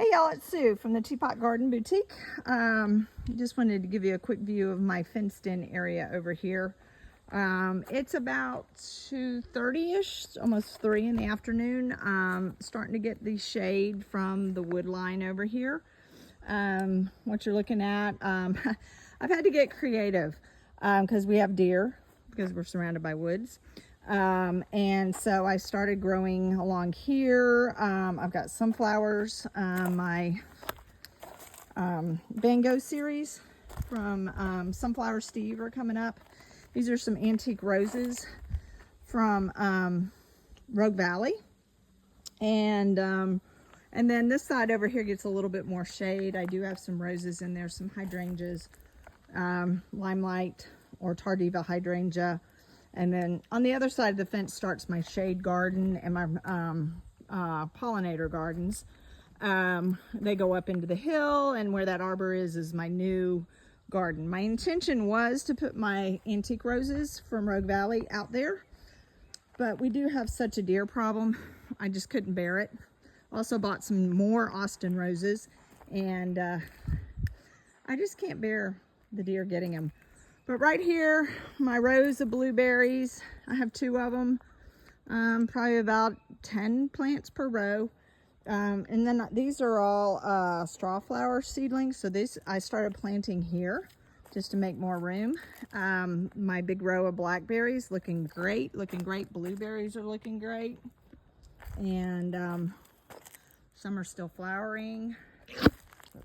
Hey y'all, it's Sue from the Teapot Garden Boutique. Just wanted to give you a quick view of my fenced in area over here. It's about 2:30ish, almost 3 in the afternoon. Starting to get the shade from the wood line over here. What you're looking at, I've had to get creative because we have deer, because we're surrounded by woods. And so I started growing along here. I've got sunflowers, my Bango series from Sunflower Steve are coming up. These are some antique roses from Rogue Valley. And then this side over here gets a little bit more shade. I do have some roses in there, some hydrangeas, limelight or tardiva hydrangea. And then on the other side of the fence starts my shade garden and my pollinator gardens. They go up into the hill, and where that arbor is my new garden. My intention was to put my antique roses from Rogue Valley out there, but we do have such a deer problem. I just couldn't bear it. Also bought some more Austin roses, and I just can't bear the deer getting them. But right here, my rows of blueberries, I have 2 of them, probably about 10 plants per row. And then these are all straw flower seedlings. So this I started planting here just to make more room. My big row of blackberries looking great, Blueberries are looking great. And some are still flowering.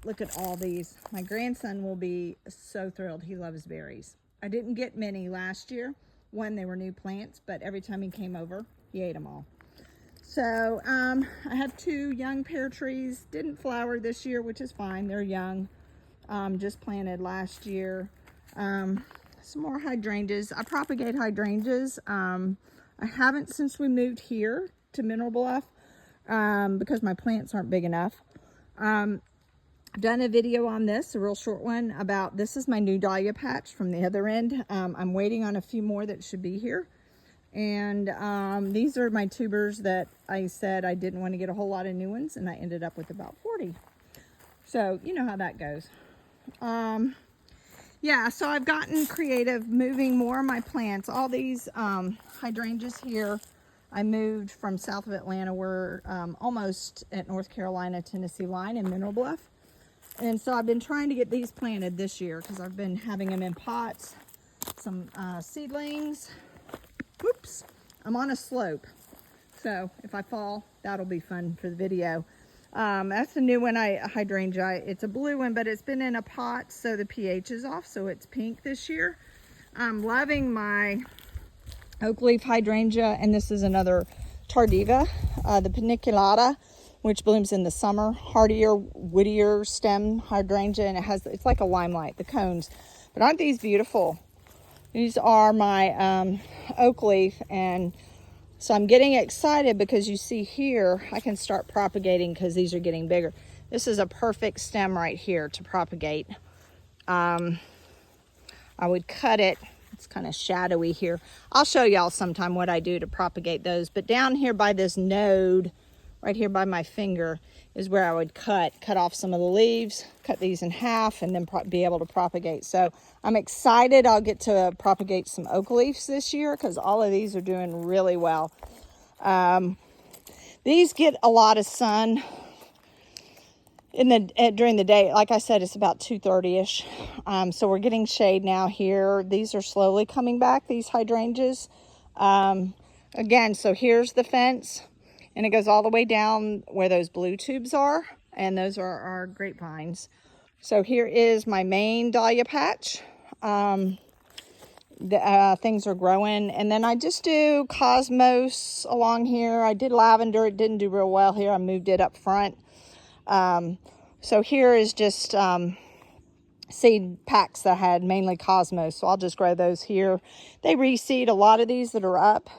Look at all these. My grandson will be so thrilled. He loves berries. I didn't get many last year when they were new plants, but every time he came over, he ate them all. So I have 2 young pear trees. Didn't flower this year, which is fine. They're young. Just planted last year. Some more hydrangeas. I propagate hydrangeas. I haven't since we moved here to Mineral Bluff because my plants aren't big enough. I've done a video on this, a real short one, about this is my new dahlia patch from the other end. I'm waiting on a few more that should be here. And these are my tubers that I said I didn't want to get a whole lot of new ones, and I ended up with about 40. So you know how that goes. Yeah, so I've gotten creative moving more of my plants. All these hydrangeas here, I moved from south of Atlanta. We're almost at North Carolina-Tennessee line in Mineral Bluff. And so I've been trying to get these planted this year because I've been having them in pots. Some seedlings. Whoops, I'm on a slope. So if I fall, that'll be fun for the video. That's the new one, hydrangea. It's a blue one, but it's been in a pot, so the pH is off, so it's pink this year. I'm loving my oak leaf hydrangea, and this is another tardiva, the paniculata, which blooms in the summer. Hardier, woodier stem hydrangea, and it's like a limelight, the cones. But aren't these beautiful? These are my oak leaf, and so I'm getting excited because you see here, I can start propagating because these are getting bigger. This is a perfect stem right here to propagate. I would cut it. It's kind of shadowy here. I'll show y'all sometime what I do to propagate those. But down here by this node, right here by my finger, is where I would cut off some of the leaves, cut these in half, and then be able to propagate. So I'm excited I'll get to propagate some oak leaves this year because all of these are doing really well. These get a lot of sun during the day. Like I said, it's about 2:30ish. So we're getting shade now here. These are slowly coming back, these hydrangeas. Again, so here's the fence. And it goes all the way down where those blue tubes are. And those are our grapevines. So here is my main dahlia patch. Things are growing. And then I just do cosmos along here. I did lavender. It didn't do real well here. I moved it up front. So here is just seed packs that I had, mainly cosmos. So I'll just grow those here. They reseed a lot of these that are up.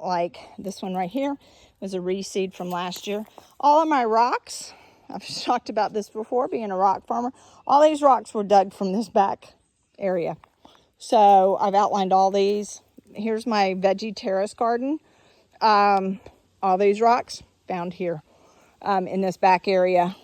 Like this one right here was a reseed from last year. All of my rocks, I've talked about this before, being a rock farmer. All these rocks were dug from this back area. So I've outlined all these. Here's my veggie terrace garden. All these rocks found here. in this back area.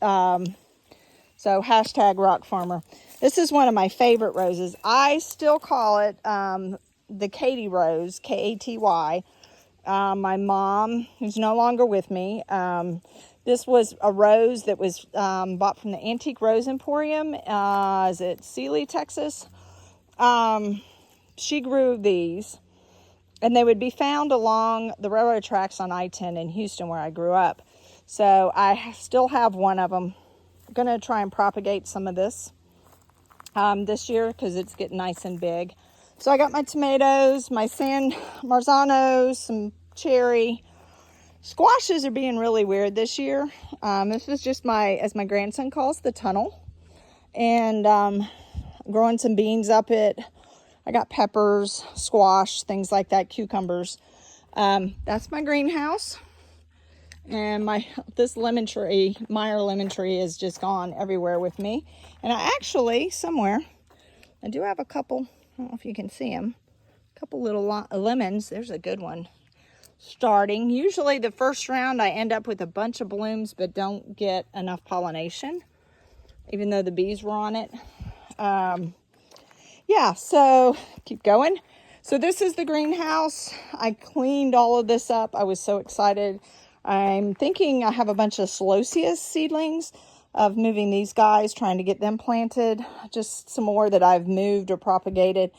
So hashtag rock farmer. This is one of my favorite roses. I still call it the Katy rose, Katy. My mom, who's no longer with me, this was a rose that was bought from the Antique Rose Emporium. Is it Sealy, Texas? She grew these, and they would be found along the railroad tracks on I-10 in Houston, where I grew up. So I still have one of them. I'm going to try and propagate some of this year because it's getting nice and big. So I got my tomatoes, my San Marzanos, some cherry. Squashes are being really weird this year. This was just as my grandson calls, the tunnel. And growing some beans up it. I got peppers, squash, things like that, cucumbers. That's my greenhouse. And this lemon tree, Meyer lemon tree, is just gone everywhere with me. And I actually, somewhere, I do have a couple, I don't know if you can see them, a couple little lemons. There's a good one starting. Usually the first round I end up with a bunch of blooms, but don't get enough pollination, even though the bees were on it. Yeah, so keep going. So this is the greenhouse. I cleaned all of this up. I was so excited. I'm thinking I have a bunch of Celosia seedlings of moving these guys, trying to get them planted. Just some more that I've moved or propagated,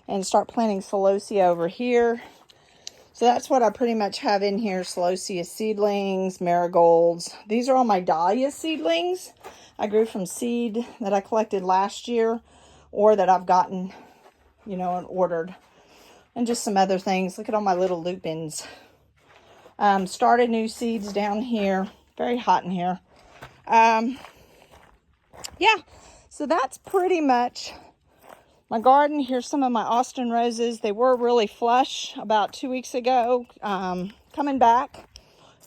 and start planting Celosia over here. So that's what I pretty much have in here. Celosia seedlings, marigolds. These are all my dahlia seedlings I grew from seed that I collected last year, or that I've gotten, and ordered. And just some other things. Look at all my little lupins. Started new seeds down here. Very hot in here. Yeah, so that's pretty much my garden. Here's some of my Austin roses. They were really flush about 2 weeks ago. Coming back.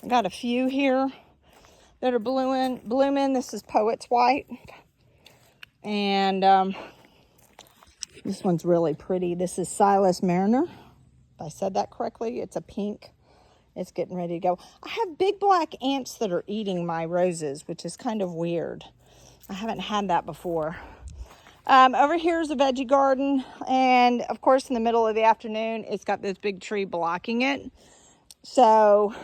I got a few here that are blooming. This is Poet's White. And this one's really pretty. This is Silas Mariner. If I said that correctly, it's a pink. It's getting ready to go. I have big black ants that are eating my roses, which is kind of weird. I haven't had that before. Over here is a veggie garden. And of course, in the middle of the afternoon, it's got this big tree blocking it. So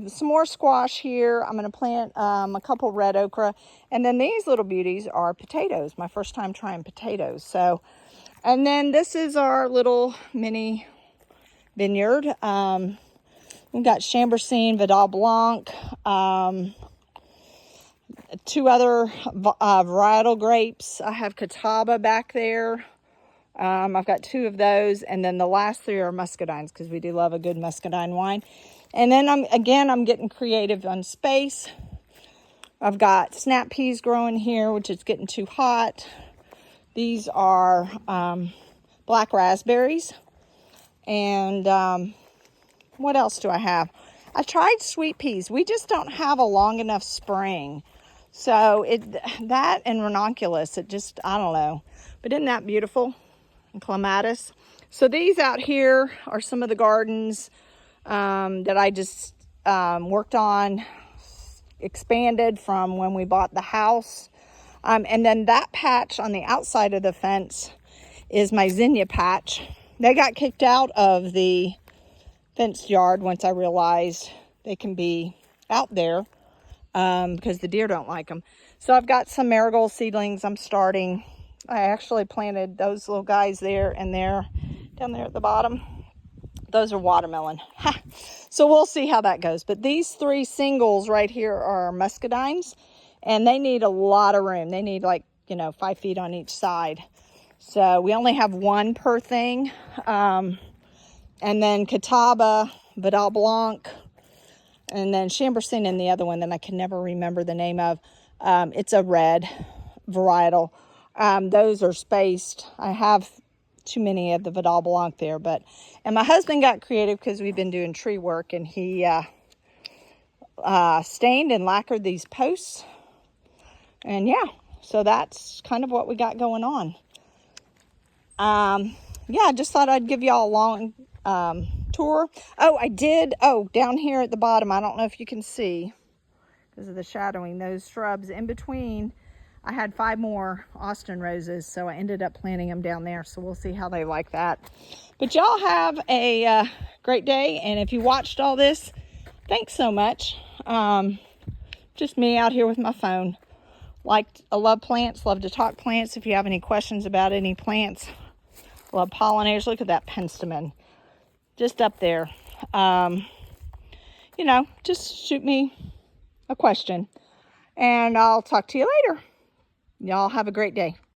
some more squash here. I'm going to plant a couple red okra. And then these little beauties are potatoes. My first time trying potatoes. So, and then this is our little mini vineyard. We've got Chambourcine, Vidal Blanc, 2 other varietal grapes. I have Catawba back there. I've got 2 of those, and then the last 3 are muscadines because we do love a good muscadine wine. And then I'm getting creative on space. I've got snap peas growing here, which is getting too hot. These are black raspberries, and what else do I have? I tried sweet peas. We just don't have a long enough spring. So that and ranunculus, I don't know. But isn't that beautiful? And clematis. So these out here are some of the gardens that I just worked on, expanded from when we bought the house. And then that patch on the outside of the fence is my zinnia patch. They got kicked out of the fenced yard once I realized they can be out there because the deer don't like them. So I've got some marigold seedlings I'm starting. I actually planted those little guys there and there, down there at the bottom. Those are watermelon. So we'll see how that goes. But these 3 singles right here are muscadines, and they need a lot of room. They need 5 feet on each side. So we only have 1 per thing. And then Catawba, Vidal Blanc, and then Chambourcine in the other one that I can never remember the name of. It's a red varietal. Those are spaced. I have too many of the Vidal Blanc there, and my husband got creative because we've been doing tree work, and he stained and lacquered these posts. And yeah, so that's kind of what we got going on. Yeah, I just thought I'd give y'all a long tour. Oh, I did. Oh, down here at the bottom, I don't know if you can see. because of the shadowing. Those shrubs in between, I had 5 more Austin roses, so I ended up planting them down there. So we'll see how they like that. But y'all have a great day. And if you watched all this, thanks so much. Just me out here with my phone. I love plants, love to talk plants. If you have any questions about any plants, love pollinators. Look at that penstemon just up there. You know, just shoot me a question and I'll talk to you later. Y'all have a great day.